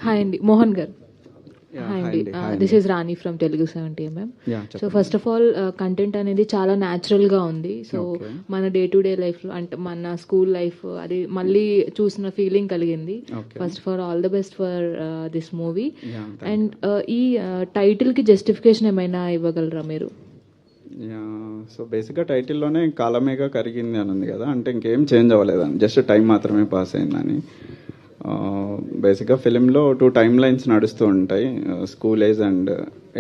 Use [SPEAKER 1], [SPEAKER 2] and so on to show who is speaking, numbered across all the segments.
[SPEAKER 1] Hi అండి, మోహన్ గారు.
[SPEAKER 2] Yeah,
[SPEAKER 1] hi
[SPEAKER 2] hi
[SPEAKER 1] అండి,
[SPEAKER 2] అండి, hi
[SPEAKER 1] దిస్
[SPEAKER 2] అండి.
[SPEAKER 1] Is Rani from Telugu 70mm.
[SPEAKER 2] Yeah,
[SPEAKER 1] so
[SPEAKER 2] చెప్పండి.
[SPEAKER 1] ఫస్ట్ ఆఫ్ ఆల్ కంటెంట్ అనేది చాలా న్యాచురల్గా ఉంది. So
[SPEAKER 2] Okay.
[SPEAKER 1] మన డే టు డే లైఫ్లో అంటే మన స్కూల్ లైఫ్ అది మళ్ళీ చూసిన ఫీలింగ్ కలిగింది.
[SPEAKER 2] Okay.
[SPEAKER 1] First of all the best for this movie.
[SPEAKER 2] Yeah, thank
[SPEAKER 1] and ఈ టైటిల్కి జస్టిఫికేషన్ ఏమైనా ఇవ్వగలరా మీరు?
[SPEAKER 2] సో బేసిక్గా టైటిల్లోనే కాలమేగా కరిగింది అని ఉంది కదా, అంటే ఇంకేం చేంజ్ అవ్వలేదని, జస్ట్ టైం మాత్రమే పాస్ అయిందని. బేసిక్గా ఫిలింలో 2 టైమ్ లైన్స్ నడుస్తూ ఉంటాయి, school age and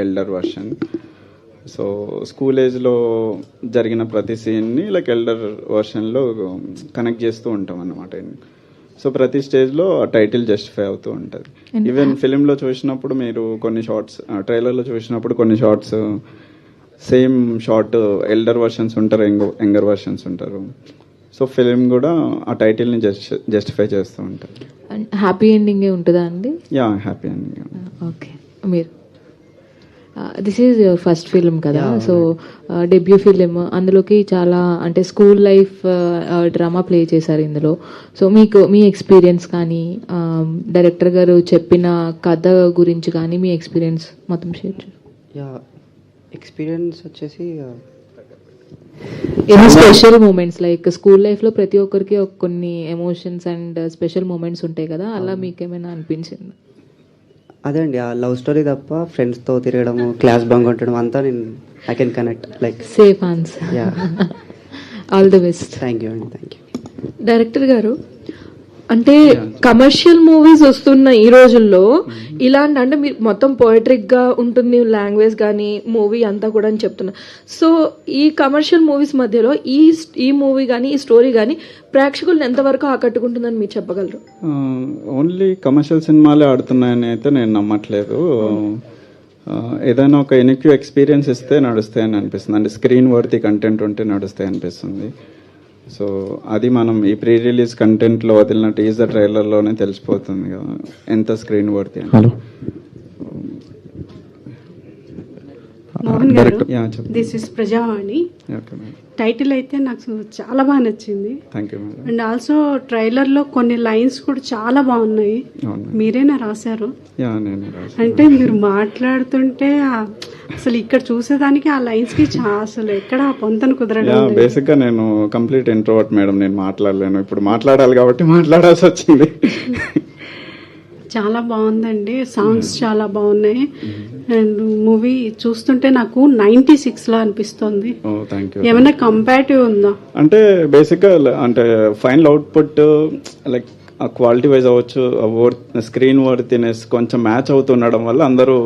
[SPEAKER 2] elder version. So school ఏజ్లో జరిగిన ప్రతి సీన్ని లైక్ ఎల్డర్ వర్షన్లో కనెక్ట్ చేస్తూ ఉంటాం అన్నమాట. సో ప్రతి స్టేజ్లో ఆ టైటిల్ జస్టిఫై అవుతూ ఉంటుంది. ఈవెన్ ఫిలింలో చూసినప్పుడు మీరు కొన్ని షార్ట్స్, ట్రైలర్లో చూసినప్పుడు కొన్ని shorts same short elder versions ఉంటారు, యంగర్ వర్షన్స్ ఉంటారు. సో ఫిలిం కూడా ఆ టైటిల్ని జస్టిఫై చేస్తూ ఉంటారు.
[SPEAKER 1] అండ్ హ్యాపీ ఎండింగే ఉంటుందా అండి?
[SPEAKER 2] యా, హ్యాపీ అండి.
[SPEAKER 1] ఓకే, మీరు this is your first film కదా, సో డెబ్యూ ఫిలిం, అందులోకి చాలా అంటే స్కూల్ లైఫ్ డ్రామా ప్లే చేశారు ఇందులో. సో మీకు మీ ఎక్స్పీరియన్స్ కానీ డైరెక్టర్ గారు చెప్పిన కథ గురించి కానీ మీ ఎక్స్పీరియన్స్ మొత్తం షేర్ చేయండి.
[SPEAKER 3] యా, ఎక్స్పీరియన్స్ వచ్చేసి
[SPEAKER 1] any special moments like school లైఫ్లో ప్రతి ఒక్కరికి కొన్ని ఎమోషన్స్ అండ్ స్పెషల్ మూమెంట్స్ ఉంటాయి కదా, అలా మీకు ఏమైనా అనిపించింది?
[SPEAKER 3] అదే అండి, ఆ లవ్ స్టోరీ తప్ప ఫ్రెండ్స్తో తిరగడము, క్లాస్ బంక్ కొట్టడం అంతా నేను I can connect like
[SPEAKER 1] safe answer.
[SPEAKER 3] Yeah,
[SPEAKER 1] all the best.
[SPEAKER 3] Thank you అండి, థ్యాంక్ యూ.
[SPEAKER 4] డైరెక్టర్ గారు, అంటే కమర్షియల్ మూవీస్ వస్తున్న ఈ రోజుల్లో ఇలాంటి అంటే మీరు మొత్తం పోయిట్రిక్ గా ఉంటుంది లాంగ్వేజ్ కానీ మూవీ అంతా కూడా అని చెప్తున్నా. సో ఈ కమర్షియల్ మూవీస్ మధ్యలో ఈ మూవీ కానీ ఈ స్టోరీ కానీ ప్రేక్షకులను ఎంతవరకు ఆకట్టుకుంటుందని మీరు చెప్పగలరు?
[SPEAKER 2] ఓన్లీ కమర్షియల్ సినిమాలే ఆడుతున్నాయని అయితే నేను నమ్మట్లేదు. ఏదైనా ఒక ఎనిక్యూ ఎక్స్పీరియన్స్ ఇస్తే నడుస్తాయని అనిపిస్తుంది, అంటే స్క్రీన్ వర్తీ కంటెంట్ ఉంటే నడుస్తాయి అనిపిస్తుంది. సో అది మనం ఈ ప్రీ రిలీజ్ కంటెంట్లో వదిలిన టీజర్ ట్రైలర్లోనే తెలిసిపోతుంది కదా ఎంత స్క్రీన్ వర్తీ అని.
[SPEAKER 5] హలో
[SPEAKER 4] మోహన్ గారు,
[SPEAKER 2] this
[SPEAKER 4] is Prajavani.
[SPEAKER 2] Okay madam,
[SPEAKER 4] title అయితే నాకు చాలా బాగా నచ్చింది.
[SPEAKER 2] Thank you madam.
[SPEAKER 4] And also trailer లో కొన్ని లైన్స్ కూడా చాలా బాగున్నాయి.
[SPEAKER 2] అవును,
[SPEAKER 4] మీరేనా రాశారు?
[SPEAKER 2] యా నేను రాశాను.
[SPEAKER 4] అంటే మీరు మాట్లాడుతుంటే అసలు ఇక్కడ చూసేదానికి ఆ లైన్స్ కి అసలు ఎక్కడ పొంతను కుదరడం.
[SPEAKER 2] బేసిక్గా నేను కంప్లీట్ ఇంట్రోవర్ట్ మేడం, నేను మాట్లాడలేను. ఇప్పుడు మాట్లాడాలి కాబట్టి మాట్లాడాల్సి వచ్చింది.
[SPEAKER 4] చాలా బాగుందండి, సాంగ్స్ చాలా బాగున్నాయి. అండ్ మూవీ చూస్తుంటే నాకు 96 లా అనిపిస్తుంది.
[SPEAKER 2] Thank you.
[SPEAKER 4] ఏమైనా కంపారిటివ్ ఉందా?
[SPEAKER 2] అంటే బేసిక్గా అంటే final output like quality wise అవ్వచ్చు, స్క్రీన్ వర్తినెస్ కొంచెం మ్యాచ్ అవుతుండడం వల్ల అందరూ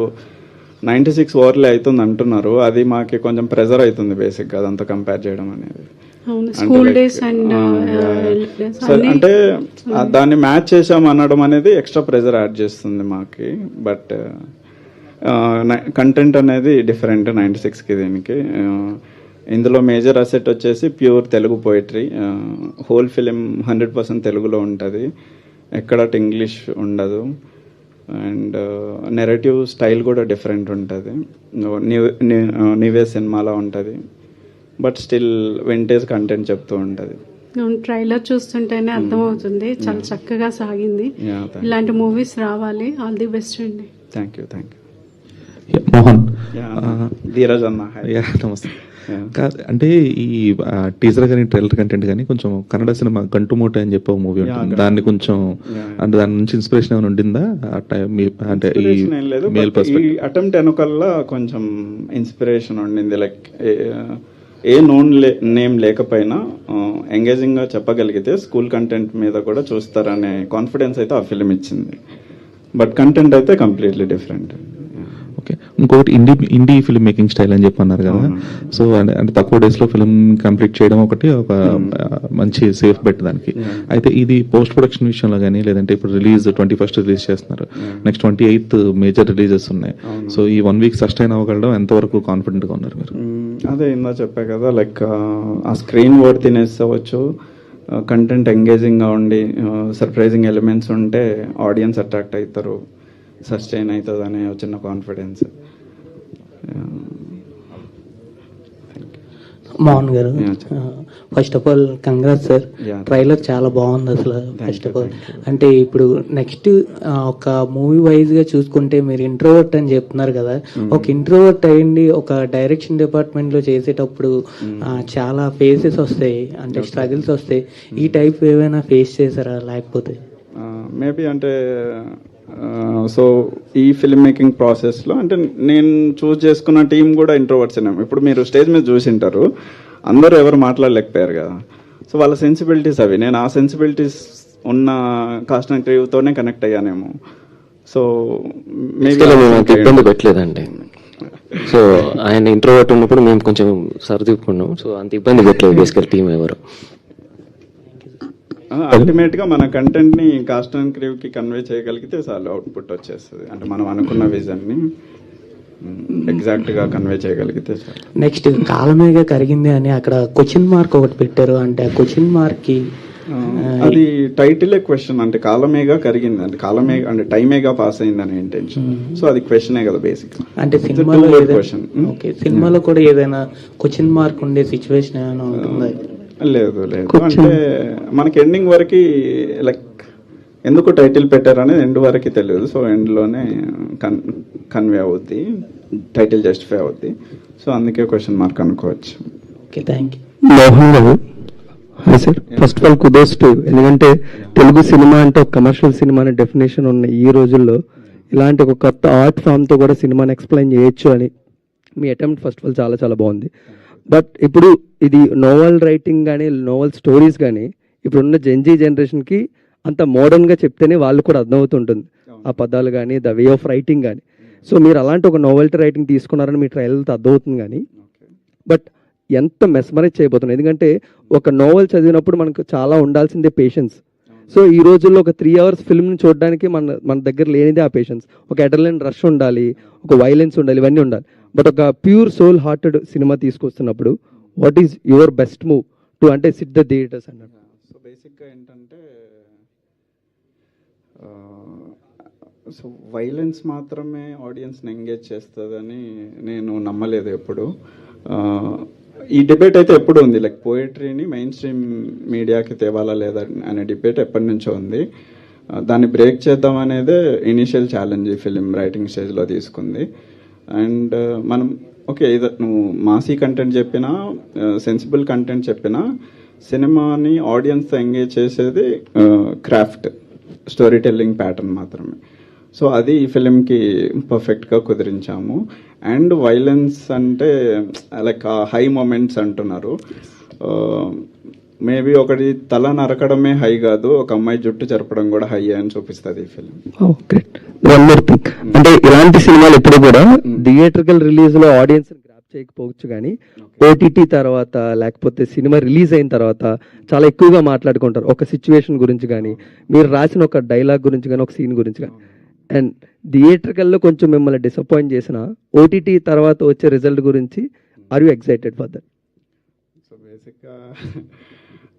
[SPEAKER 2] 96 ఓవర్లే అవుతుంది అంటున్నారు. అది మాకు కొంచెం ప్రెజర్ అవుతుంది బేసిక్గా అదంతా కంపేర్ చేయడం అనేది.
[SPEAKER 4] స్కూల్ డేస్ అండ్
[SPEAKER 2] అంటే దాన్ని మ్యాచ్ చేసాం అనడం అనేది ఎక్స్ట్రా ప్రెజర్ యాడ్ చేస్తుంది మాకి. బట్ కంటెంట్ అనేది డిఫరెంట్ 96కి దీనికి. ఇందులో మేజర్ అసెట్ వచ్చేసి pure Telugu poetry. Whole film 100% తెలుగులో ఉంటుంది, ఎక్కడ ఇంగ్లీష్ ఉండదు. అండ్ నెరేటివ్ స్టైల్ కూడా డిఫరెంట్ ఉంటుంది, నీవే సినిమాలో ఉంటుంది, బట్ స్టిల్ వింటేజ్ కంటెంట్ చెప్తూ ఉంటుంది.
[SPEAKER 4] ట్రైలర్ చూస్తుంటేనే అర్థమవుతుంది, చాలా చక్కగా సాగింది. ఇలాంటి మూవీస్ రావాలి. ఆల్ ది బెస్ట్ అండి.
[SPEAKER 2] Thank you, thank you.
[SPEAKER 5] Mohan,
[SPEAKER 2] Dheeraj అన్న.
[SPEAKER 5] నమస్తే. అంటే ఈ టీజర్ కానీ ట్రైలర్ కంటెంట్ కానీ కొంచెం కన్నడ సినిమా గంటు మూట అని చెప్పి మూవీ ఉంటుంది, దాన్ని కొంచెం అంటే దాని నుంచి ఇన్స్పిరేషన్ ఏమైనా ఉండిందా? అంటే
[SPEAKER 2] ఈ అటెంప్ట్ వెనకల్లా కొంచెం ఇన్స్పిరేషన్ ఉండింది. లైక్ ఏ నోన్ నేమ్ లేకపోయినా ఎంగేజింగ్గా చెప్పగలిగితే స్కూల్ కంటెంట్ మీద కూడా చూస్తారనే కాన్ఫిడెన్స్ అయితే ఆ ఫిలిం ఇచ్చింది. బట్ కంటెంట్ అయితే కంప్లీట్లీ డిఫరెంట్.
[SPEAKER 5] ఓకే, ఇంకొకటి ఇండీ ఫిల్మ్ మేకింగ్ స్టైల్ అని చెప్పి అన్నారు కదా. సో అంటే తక్కువ డేస్లో ఫిల్మ్ కంప్లీట్ చేయడం ఒకటి ఒక మంచి సేఫ్ బెట్ దానికి. అయితే ఇది పోస్ట్ ప్రొడక్షన్ విషయంలో కానీ, లేదంటే ఇప్పుడు రిలీజ్ 21st రిలీజ్ చేస్తున్నారు, నెక్స్ట్ 28th మేజర్ రిలీజెస్ ఉన్నాయి. సో ఈ 1 వీక్ సస్టైన్ అవ్వగలడం ఎంతవరకు కాన్ఫిడెంట్గా ఉన్నారు మీరు?
[SPEAKER 2] అదే ఇందా చెప్పా కదా, లైక్ ఆ స్క్రీన్ వర్తినెస్ అవ్వచ్చు, కంటెంట్ ఎంగేజింగ్గా ఉండి సర్ప్రైజింగ్ ఎలిమెంట్స్ ఉంటే ఆడియన్స్ అట్రాక్ట్ అవుతారు, సస్టైన్ అవుతుంది అనే చిన్న కాన్ఫిడెన్స్.
[SPEAKER 6] మోహన్ గారు,
[SPEAKER 2] Yeah.
[SPEAKER 6] First of all congrats sir.
[SPEAKER 2] Yeah.
[SPEAKER 6] Trailer చాలా బాగుంది అసలు. ఫస్ట్ ఆఫ్ ఆల్ అంటే ఇప్పుడు నెక్స్ట్ ఒక మూవీ వైజ్ గా చూసుకుంటే మీరు ఇంట్రోవర్ట్ అని చెప్తున్నారు కదా, ఒక ఇంట్రోవర్ట్ అయ్యింది ఒక డైరెక్షన్ డిపార్ట్మెంట్ లో చేసేటప్పుడు చాలా ఫేసెస్ వస్తాయి, అంటే స్ట్రగుల్స్ వస్తాయి. ఈ టైప్ ఏమైనా ఫేస్ చేశారా లేకపోతే?
[SPEAKER 2] మేబీ అంటే సో ఈ ఫిల్మ్ మేకింగ్ ప్రాసెస్లో అంటే నేను చూస్ చేసుకున్న టీం కూడా ఇంట్రోవర్ట్స్. ఇప్పుడు మీరు స్టేజ్ మీద చూసింటారు, అందరూ ఎవరు మాట్లాడలేకపోయారు కదా. సో వాళ్ళ సెన్సిబిలిటీస్ అవి, నేను ఆ సెన్సిబిలిటీస్ ఉన్న కాస్ట్ అండ్ క్రీవ్తోనే కనెక్ట్ అయ్యానేమో. సో
[SPEAKER 7] అంత ఇబ్బంది పెట్టలేదండి. సో ఆయన ఇంట్రోవర్ట్ ఉన్నప్పుడు మేము కొంచెం సర్దుకున్నాం. సో అంత ఇబ్బంది పెట్టలేదు బేసికల్ టీం ఎవరు.
[SPEAKER 2] అల్టిమేట్ గా మన కంటెంట్ ని కాస్ట్ అండ్ క్రీవ్ కి కన్వే చేయగలిగితే చాలు, అవుట్పుట్ వచ్చేస్తుంది. అంటే మనం అనుకున్న విజన్ ని ఎగ్జాక్ట్ గా కన్వే చేయగలిగితే చాలు.
[SPEAKER 6] నెక్స్ట్ కాలమేగా కరిగింది అని అక్కడ క్వశ్చన్ మార్క్ ఒకటి పెట్టారు, అంటే ఆ క్వశ్చన్ మార్క్ కి
[SPEAKER 2] అది టైటిలే క్వశ్చన్. అంటే కాలమేగా కరిగింది అంటే కాలమే అంటే టైమేగా పాస్ అయింది అనే ఇంటెన్షన్. సో అది క్వశ్చనే కదా బేసిక్.
[SPEAKER 6] అంటే సినిమాలో కూడా ఏదైనా క్వశ్చన్ మార్క్ ఉండే సిచ్యువేషన్ ఏమైనా ఉంటుందా?
[SPEAKER 2] లేదు అంటే మనకి ఎండింగ్ వరకు లైక్ ఎందుకు టైటిల్ పెట్టారనేది ఎండ్ వరకు తెలియదు. సో ఎండ్లోనే కన్వే అవుద్ది, టైటిల్ జస్టిఫై అవుద్ది. సో అందుకే క్వశ్చన్ మార్క్ అనుకోవచ్చు.
[SPEAKER 6] Okay, thank you.
[SPEAKER 8] Mohan garu, hi sir. First of all kudos to, ఎందుకంటే తెలుగు సినిమా అంటే ఒక కమర్షియల్ సినిమా అనే డెఫినేషన్ ఉన్న ఈ రోజుల్లో ఇలాంటి ఒక కొత్త ఆర్ట్ ఫామ్తో కూడా సినిమాని ఎక్స్ప్లెయిన్ చేయొచ్చు అని మీ అటెంప్ట్ ఫస్ట్ ఆఫ్ ఆల్ చాలా చాలా బాగుంది. బట్ ఇప్పుడు ఇది నోవెల్ రైటింగ్ కానీ నోవెల్ స్టోరీస్ కానీ ఇప్పుడున్న జెన్జీ జనరేషన్కి అంత మోడర్న్గా చెప్తేనే వాళ్ళు కూడా అర్థమవుతుంటుంది, ఆ పదాలు కానీ ద వే ఆఫ్ రైటింగ్ కానీ. సో మీరు అలాంటి ఒక నోవెల్టీ రైటింగ్ తీసుకున్నారని మీ ట్రయల్తో అర్థమవుతుంది. కానీ బట్ ఎంత మెస్మరైజ్ చేయబోతున్నాయి, ఎందుకంటే ఒక నోవెల్ చదివినప్పుడు మనకు చాలా ఉండాల్సిందే పేషెన్స్. సో ఈ రోజుల్లో ఒక 3 hours ఫిల్మ్ని చూడడానికి మన దగ్గర లేనిదే ఆ పేషెన్స్. ఒక అడ్రినలిన్ రష్ ఉండాలి, ఒక వైలెన్స్ ఉండాలి, ఇవన్నీ ఉండాలి. బట్ ఒక ప్యూర్ సోల్ హార్టెడ్ సినిమా తీసుకొస్తున్నప్పుడు what is your best move to అంటే సిట్ ద థియేటర్స్ అన్నట్టు?
[SPEAKER 2] సో బేసిక్గా ఏంటంటే సో వైలెన్స్ మాత్రమే ఆడియన్స్ని ఎంగేజ్ చేస్తుందని నేను నమ్మలేదు ఎప్పుడు. ఈ డిబేట్ అయితే ఎప్పుడు ఉంది, లైక్ పోయిటరీని మెయిన్ స్ట్రీమ్ మీడియాకి తేవాలా లేదా అనే డిబేట్ ఎప్పటి నుంచో ఉంది. దాన్ని బ్రేక్ చేద్దాం అనేదే ఇనిషియల్ ఛాలెంజ్ ఈ ఫిలిం రైటింగ్ స్టేజ్లో తీసుకుంది. అండ్ మనం ఓకే నువ్వు మాసీ కంటెంట్ చెప్పినా సెన్సిబుల్ కంటెంట్ చెప్పినా సినిమాని ఆడియన్స్తో ఎంగేజ్ చేసేది క్రాఫ్ట్, స్టోరీ టెల్లింగ్ ప్యాటర్న్ మాత్రమే. సో అది ఈ ఫిలింకి పర్ఫెక్ట్గా కుదిరించాము. అండ్ వైలెన్స్ అంటే లైక్ హై మూమెంట్స్ అంటున్నారు, మేబీ ఒకటి తల నరకడమే హై కాదు, ఒక అమ్మాయి జుట్టు చెరపడం కూడా హై అని చూపిస్తుంది ఈ ఫిలిం.
[SPEAKER 8] అంటే ఇలాంటి సినిమాలు ఎప్పుడు కూడా థియేట్రికల్ రిలీజ్ లో ఆడియన్స్ గ్రాప్ చేయకపోవచ్చు, కానీ ఓటీటీ తర్వాత లేకపోతే సినిమా రిలీజ్ అయిన తర్వాత చాలా ఎక్కువగా మాట్లాడుకుంటారు ఒక సిచ్యువేషన్ గురించి కానీ, మీరు రాసిన ఒక డైలాగ్ గురించి కానీ, ఒక సీన్ గురించి కానీ. అండ్ థియేట్రికల్లో కొంచెం మిమ్మల్ని డిసప్పాయింట్ చేసిన ఓటీటీ తర్వాత వచ్చే రిజల్ట్ గురించి are you excited for that?
[SPEAKER 2] So బేసిక్గా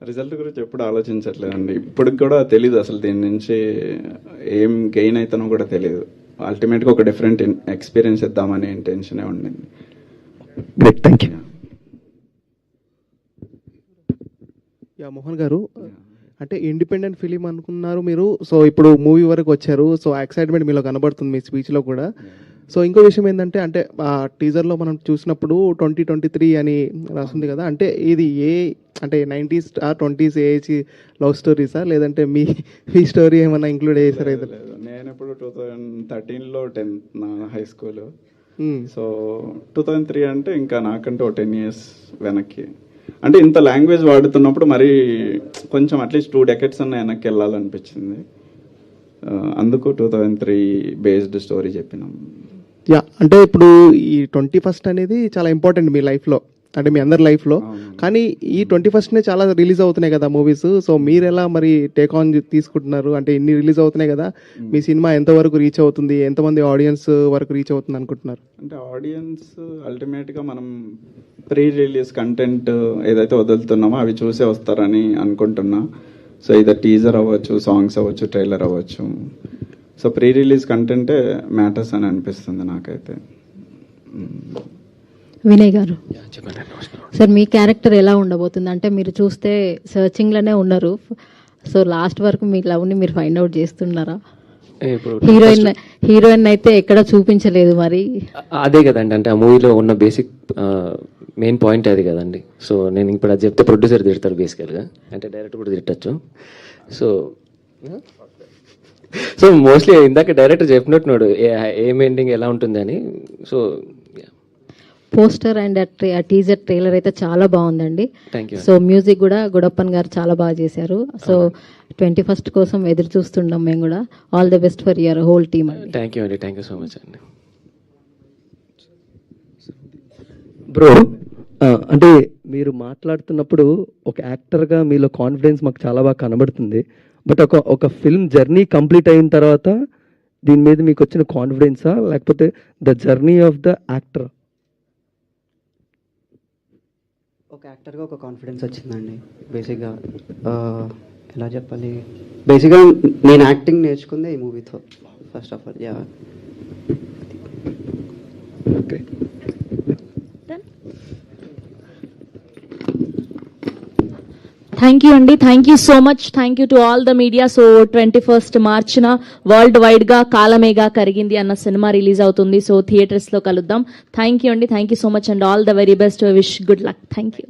[SPEAKER 2] రిజల్ట్ గురించి ఎప్పుడు ఆలోచించట్లేదండి. ఇప్పటికి కూడా తెలీదు అసలు దీని నుంచి ఏం గెయిన్ అవుతానో కూడా తెలియదు. అల్టిమేట్గా ఒక డిఫరెంట్ ఎక్స్పీరియన్స్ ఇద్దామనే ఇంటెన్షనే ఉండింది.
[SPEAKER 8] Great, thank you.
[SPEAKER 9] Yeah Mohan గారు, అంటే ఇండిపెండెంట్ ఫిలిం అనుకున్నారు మీరు, సో ఇప్పుడు మూవీ వరకు వచ్చారు. సో ఎక్సైట్మెంట్ మీలో కనబడుతుంది మీ స్పీచ్లో కూడా. సో ఇంకో విషయం ఏంటంటే, అంటే ఆ టీజర్లో మనం చూసినప్పుడు 2023 అని రాస్తుంది కదా, అంటే ఇది అంటే 90s ఆ 20s ఏజ్ లవ్ స్టోరీసా, లేదంటే మీ స్టోరీ ఏమైనా ఇంక్లూడ్ చేశారా?
[SPEAKER 2] నేను ఇప్పుడు 2013లో 10th నా హై స్కూల్. సో 2003 అంటే ఇంకా నాకంటే 10 years వెనక్కి. అంటే ఇంత లాంగ్వేజ్ వాడుతున్నప్పుడు మరి కొంచెం అట్లీస్ట్ 2 decades అన్న వెనక్కి వెళ్ళాలనిపించింది. అందుకు 2003 బేస్డ్ స్టోరీ చెప్పినాం.
[SPEAKER 9] యా, అంటే ఇప్పుడు ఈ 21st అనేది చాలా ఇంపార్టెంట్ మీ లైఫ్లో, అంటే మీ అందరి లైఫ్లో. కానీ ఈ 21st చాలా రిలీజ్ అవుతున్నాయి కదా మూవీస్. సో మీరు ఎలా మరి టేక్ ఆన్ తీసుకుంటున్నారు? అంటే ఇన్ని రిలీజ్ అవుతున్నాయి కదా, మీ సినిమా ఎంతవరకు రీచ్ అవుతుంది, ఎంతమంది ఆడియన్స్ వరకు రీచ్ అవుతుంది అనుకుంటున్నారు?
[SPEAKER 2] అంటే ఆడియన్స్ అల్టిమేట్గా మనం ప్రీ రిలీజ్ కంటెంట్ ఏదైతే వదులుతున్నామో అవి చూసే వస్తారని అనుకుంటున్నా. సో ఇది టీజర్ అవ్వచ్చు, సాంగ్స్ అవ్వచ్చు, ట్రైలర్ అవ్వచ్చు. సో ప్రీ రిలీజ్ కంటెంటే మ్యాటర్స్ అని అనిపిస్తుంది నాకైతే.
[SPEAKER 10] వినయ్ గారు,
[SPEAKER 7] చెప్పండి. నమస్కారం.
[SPEAKER 10] సార్ మీ క్యారెక్టర్ ఎలా ఉండబోతుంది? అంటే మీరు చూస్తే సర్చింగ్లోనే ఉన్నారు, సో లాస్ట్ వరకు మీ లవ్ని మీరు ఫైండ్ అవుట్ చేస్తున్నారా?
[SPEAKER 7] ఇప్పుడు
[SPEAKER 10] హీరోయిన్ అయితే ఎక్కడ చూపించలేదు మరి.
[SPEAKER 7] అదే కదండి, అంటే ఆ మూవీలో ఉన్న బేసిక్ మెయిన్ పాయింట్ అది కదండి. సో నేను ఇప్పుడు అది చెప్తే ప్రొడ్యూసర్ తిడతారు బేసికల్గా, అంటే డైరెక్టర్ కూడా తిట్టచ్చు. సో మోస్ట్లీ ఇందాక డైరెక్టర్ చెప్పినట్టున్నాడు ఏం ఎండింగ్ ఎలా ఉంటుంది అని. So
[SPEAKER 10] poster and teaser trailer అయితే చాలా బాగుందండి.
[SPEAKER 7] Thank you.
[SPEAKER 10] సో మ్యూజిక్ కూడా గుడప్పన్ గారు చాలా బాగా చేశారు. సో 21st కోసం ఎదురు చూస్తున్నాం మేము కూడా. All the best for your whole team అండి.
[SPEAKER 7] థ్యాంక్ యూ అండి, థ్యాంక్ యూ సో మచ్ అండి.
[SPEAKER 8] బ్రో, అంటే మీరు మాట్లాడుతున్నప్పుడు ఒక యాక్టర్గా మీలో కాన్ఫిడెన్స్ మాకు చాలా బాగా కనబడుతుంది. బట్ ఒక ఫిల్మ్ జర్నీ కంప్లీట్ అయిన తర్వాత దీని మీద మీకు వచ్చిన కాన్ఫిడెన్సా, లేకపోతే the journey of the actor?
[SPEAKER 3] ఒక యాక్టర్గా ఒక కాన్ఫిడెన్స్ వచ్చిందండి. బేసిక్గా ఎలా చెప్పాలి, బేసిక్గా నేను యాక్టింగ్ నేర్చుకుందే ఈ మూవీతో first of all. Yeah,
[SPEAKER 8] okay.
[SPEAKER 11] Thank you అండి, thank you so much, thank you to all the media. So 21st మార్చిన వరల్డ్ వైడ్ గా కాలమేగా కరిగింది అన్న సినిమా రిలీజ్ అవుతుంది. సో థియేటర్స్ లో కలుద్దాం. థ్యాంక్ యూ అండి, thank you so much and all the very best. Wish good luck. Thank you.